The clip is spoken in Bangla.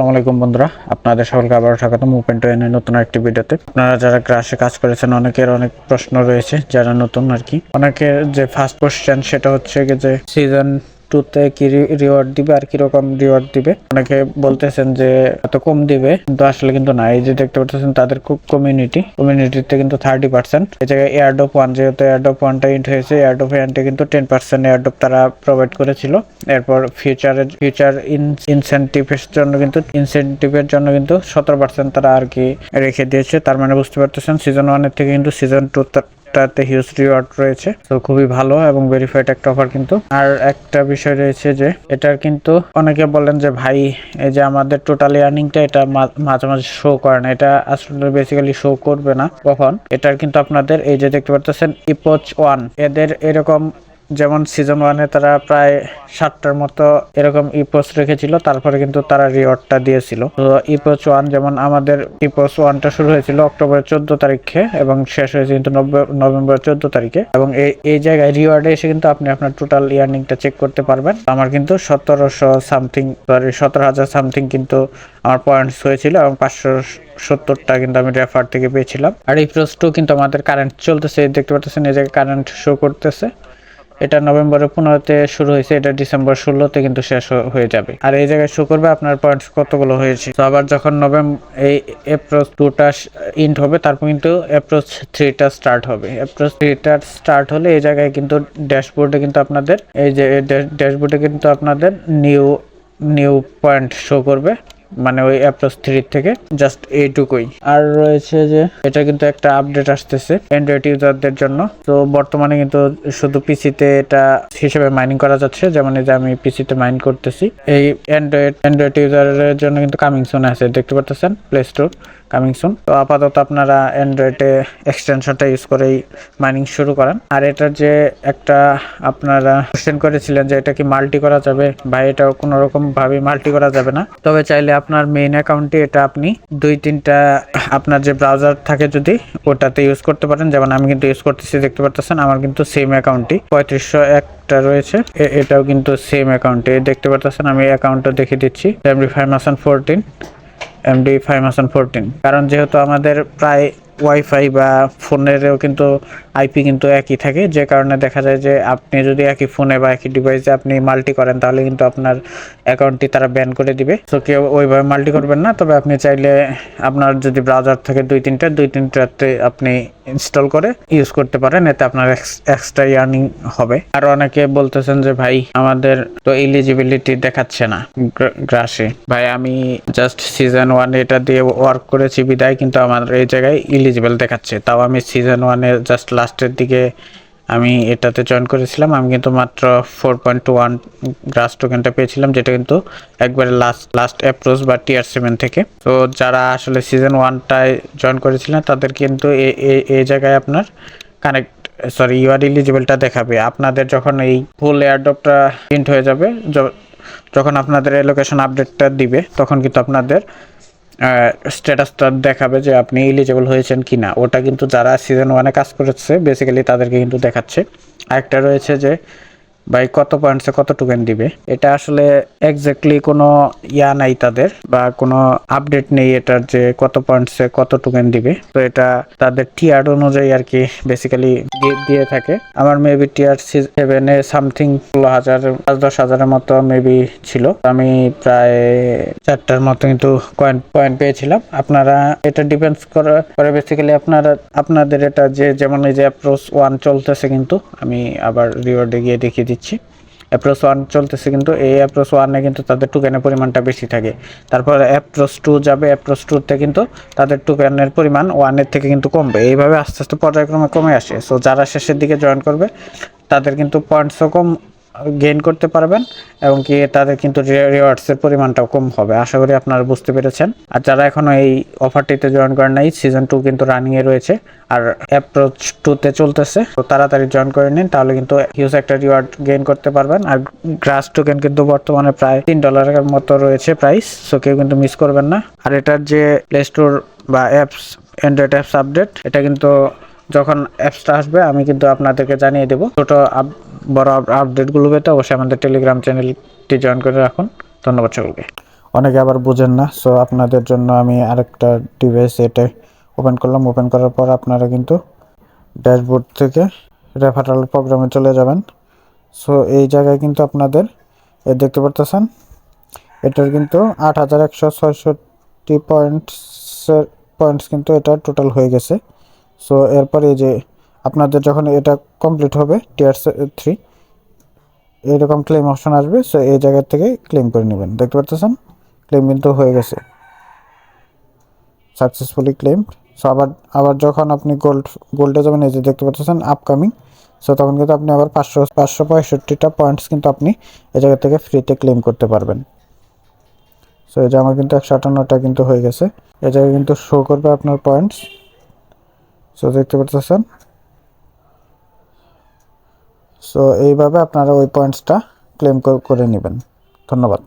আসসালামু আলাইকুম বন্ধুরা, আপনাদের সকলকে আবারও স্বাগতম ওপেন টু এর নতুন একটি ভিডিওতে। আপনারা যারা ক্রাশে কাজ করেছেন অনেকের অনেক প্রশ্ন রয়েছে, যারা নতুন আর কি। অনেকের যে ফার্স্ট কোশ্চেন সেটা হচ্ছে যে সিজন 2 তে কি রিওয়ার্ড দিবে আর কি রকম রিওয়ার্ড দিবে। অনেকে বলতেছেন যে এত কম দিবে, কিন্তু আসলে কিন্তু না। এই যে দেখতে পাচ্ছেন তাদের কমিউনিটিতে কিন্তু 30%। এই জায়গায় এয়ারড্রপ 1, যেহেতু এয়ারড্রপ 1টা ইন্ট হয়েছে, এয়ারড্রপ 1টা কিন্তু 10% এয়ারড্রপ তারা প্রোভাইড করেছিল। এরপর ফিউচার ইনসেন্টিভের জন্য কিন্তু 17% তারা আর কি রেখে দিয়েছে। তার মানে বুঝতে পারতেছেন সিজন 1 এর থেকে কিন্তু সিজন 2 টাতে হিউজ রিওয়ার্ড রয়েছে। তো খুবই ভালো এবং ভেরিফাইড একটা অফার কিন্তু। আর একটা বিষয় রয়েছে যে এটার কিন্তু অনেকে বলেন যে ভাই এই যে আমাদের টোটাল আর্নিংটা এটা মাঝে মাঝে শো করে না। এটা আসলে বেসিক্যালি শো করবে না কখন। এটার কিন্তু আপনাদের এই যে দেখতে পারতেছেন ইপোচ 1 এদের এরকম, যেমন সিজন 1-এ তারা প্রায় 7টার মতো এরকম ইপোস রেখেছিল, তারপরে কিন্তু তারা রিওয়ার্ডটা দিয়েছিল। তো ইপোস 1, যেমন আমাদের ইপোস 1টা শুরু হয়েছিল অক্টোবরের 14 তারিখে এবং শেষ হয়েছে কিন্তু নভেম্বরের 14 তারিখে। এবং এই জায়গায় রিওয়ার্ডে এসে কিন্তু আপনি আপনার টোটাল ইয়ার্নিংটা চেক করতে পারবেন। আমার কিন্তু 17,000 সামথিং কিন্তু আমার পয়েন্টস হয়েছিল এবং 570টা কিন্তু আমি রেফার থেকে পেয়েছিলাম। আর ইপোস 2 কিন্তু আমাদের কারেন্ট চলতেছে, দেখতে পাচ্ছেন এই জায়গায় কারেন্ট শো করতেছে। এটা নভেম্বরের 15-তে শুরু হয়েছে, এটা ডিসেম্বর 16-তে কিন্তু শেষ হয়ে যাবে। আর এই জায়গায় শো করবে আপনার পয়েন্টস কতগুলো হয়েছে। তো আবার যখন এই অ্যাপ্রোচ 2টা ইন্ট হবে, তারপর কিন্তু অ্যাপ্রোচ 3টা স্টার্ট হবে। অ্যাপ্রোচ 3টা স্টার্ট হলে এই জায়গায় কিন্তু ড্যাশবোর্ডে কিন্তু আপনাদের এই যে ড্যাশবোর্ডে কিন্তু আপনাদের নিউ পয়েন্ট শো করবে, মানে ওই অ্যাপ্রোচ 3 থেকে জাস্ট এইটুকুই। আর রয়েছে যে এটা কিন্তু একটা আপডেট আসতেছে অ্যান্ড্রয়েড ইউজারদের জন্য। তো বর্তমানে কিন্তু শুধু পিসিতে এটা হিসেবে মাইনিং করা যাচ্ছে, যেমন এই যে আমি পিসিতে মাইন করতেছি। এই অ্যান্ড্রয়েড ইউজারের জন্য কিন্তু কামিং সুন আছে, দেখতে পাচ্ছেন প্লে স্টোর কামিং সুন। তো আপাতত আপনারা অ্যান্ড্রয়েডে এক্সটেনশনটা ইউজ করেই মাইনিং শুরু করেন। আর এটার যে একটা আপনারা কোশ্চেন করেছিলেন যে এটা কি মাল্টি করা যাবে, ভাই এটা কোনো রকম ভাবে মাল্টি করা যাবে না। তবে চাইলে আপনার মেইন অ্যাকাউন্টে এটা আপনি 2-3টা আপনার যে ব্রাউজার থাকে যদি ওটাতে ইউজ করতে পারেন। যেমন আমি কিন্তু ইউজ করতেছি, দেখতে পারতেছেন আমার কিন্তু সেম অ্যাকাউন্টই 3501টা রয়েছে। এটাও কিন্তু সেম অ্যাকাউন্টে দেখতে পারতেছেন। আমি অ্যাকাউন্টটা দেখে দিচ্ছি, MD514, কারণ যেহেতু আমাদের প্রায় ওয়াইফাই বা ফোনেরও কিন্তু আইপি কিন্তু একই থাকে, যে কারণে দেখা যায় যে আপনি যদি একই ফোনে বা একই ডিভাইসে আপনি মাল্টি করেন তাহলে কিন্তু আপনার অ্যাকাউন্টটি তারা ব্যান করে দিবে। তো কেউ ওইভাবে মাল্টি করবেন না। তবে আপনি চাইলে আপনার যদি ব্রাউজার থাকে 2-3টাতে আপনি ইনস্টল করে ইউজ করতে পারেন, এতে আপনার এক্সট্রা ইয়ার্নিং হবে। আর অনেকে বলতেছেন যে ভাই আমাদের তো এলিজিবিলিটি দেখাচ্ছে না গ্রাসে। ভাই আমি জাস্ট সিজন 1 এটা দিয়ে ওয়ার্ক করেছি বিদায় কিন্তু আমার এই জায়গায় এলিজিবল দেখাচ্ছে। তাও আমি সিজন 1-এর জাস্ট লাস্টের দিকে আমি এটাতে জয়েন করেছিলাম। আমি কিন্তু মাত্র 4.1 গ্রাস টোকেনটা পেয়েছিলাম, যেটা কিন্তু একবারে লাস্ট অ্যাপ্রোচ বা টিয়ার 7 থেকে। তো যারা আসলে সিজন 1টায় জয়েন করেছিলেন তাদের কিন্তু এই জায়গায় আপনার ইউআর এলিজিবলটা দেখাবে। আপনাদের যখন এই ফুল এয়ারড্রপটা প্রিন্ট হয়ে যাবে, যখন আপনাদের লোকেশন আপডেটটা দিবে, তখন কিন্তু আপনাদের স্ট্যাটাসটা দেখাবে যে আপনি এলিজিবল হয়েছেন কিনা। ওটা কিন্তু যারা সিজন 1-এ কাজ করেছে বেসিক্যালি তাদেরকে কিন্তু দেখাচ্ছে। আরেকটা রয়েছে যে ভাই কত পয়েন্টসে কত টোকেন দিবে, এটা আসলে এক্স্যাক্টলি কোনো নাই তাদের, বা কোনো আপডেট নেই এটার যে কত পয়েন্টসে কত টোকেন দিবে। তো এটা তাদের টিয়ার অনুযায়ী আর কি বেসিক্যালি দিয়ে থাকে। আমার মেবি টিয়ার 7-এ সামথিং 16,000-10,000-এর মতো মেবি ছিল। আমি প্রায় 4টার মতো কিন্তু পয়েন্ট পেয়েছিলাম। আপনারা এটা ডিপেন্ডস করে বেসিক্যালি আপনাদের এটা যে, যেমন এই যে অ্যাপ্রোচ 1 চলতেছে, কিন্তু আমি আবার রিওয়ার্ডে গিয়ে দেখিয়ে দিচ্ছি। অ্যাপ্রোচ 1 চলতেছে, কিন্তু এই অ্যাপ্রোচ 1-এ কিন্তু তাদের টোকেনের পরিমাণটা বেশি থাকে। তারপর অ্যাপ্রোচ 2 যাবে, অ্যাপ্রোচ 2-তে কিন্তু তাদের টোকেনের পরিমাণ 1-এর থেকে কিন্তু কমবে। এইভাবে আস্তে আস্তে পর্যায়ক্রমে কমে আসে। সো যারা শেষের দিকে জয়েন করবে তাদের কিন্তু পয়েন্টসও কম গেইন করতে পারবেন, এবং কি তাদের কিন্তু রিওয়ার্ডসের পরিমাণটাও কম হবে। আশা করি আপনারা বুঝতে পেরেছেন। আর যারা এখনো এই অফারটিতে জয়েন করেন নাই, সিজন 2 কিন্তু রানিংয়ে রয়েছে আর অ্যাপ্রোচ 2-তে চলতেছে, তো তাড়াতাড়ি জয়েন করে নিন, তাহলে কিন্তু হিউজ একটা রিওয়ার্ড গেইন করতে পারবেন। আর গ্রাস টোকেন কিন্তু বর্তমানে প্রায় $3 মতো রয়েছে প্রাইস, সো কেউ কিন্তু মিস করবেন না। আর এটার যে প্লে স্টোর বা অ্যান্ড্রয়েড অ্যাপস আপডেট, এটা কিন্তু যখন অ্যাপসটা আসবে আমি কিন্তু আপনাদেরকে জানিয়ে দেবো। ছোট বড় আপডেটগুলো পেতে অবশ্যই আমাদের টেলিগ্রাম চ্যানেলটি জয়েন করে রাখুন। ধন্যবাদ সকলকে। অনেকে আবার বুঝেন না। সো আপনাদের জন্য আমি আরেকটা ডিভাইস এটা ওপেন করলাম। ওপেন করার পর আপনারা কিন্তু ড্যাশবোর্ড থেকে রেফারেল প্রোগ্রামে চলে যাবেন। সো এই জায়গায় কিন্তু আপনাদের দেখতে পারতেছেন এটার কিন্তু 8166 পয়েন্টস কিন্তু এটা টোটাল হয়ে গেছে। সো এরপরে এই যে আপনাদের যখন এটা কমপ্লিট হবে টিয়ার 3 এইরকম ক্লেম অপশন আসবে। সো এই জায়গা থেকে ক্লেম করে নেবেন। দেখতে পাচ্ছেন ক্লেম কিন্তু হয়ে গেছে, সাকসেসফুলি ক্লেম। সো আবার যখন আপনি গোল্ডে যাবেন এই যে দেখতে পাচ্ছেন আপকামিং। সো তখন কিন্তু আপনি আবার 565টা পয়েন্টস কিন্তু আপনি এই জায়গা থেকে ফ্রিতে ক্লেম করতে পারবেন। সো এই যে আমার কিন্তু 158টা কিন্তু হয়ে গেছে। এই জায়গায় কিন্তু শো করবে আপনার পয়েন্টস। সো দেখতে পাচ্ছেন। সো এইভাবে আপনারা ওই পয়েন্টসটা ক্লেম করে নেবেন। ধন্যবাদ।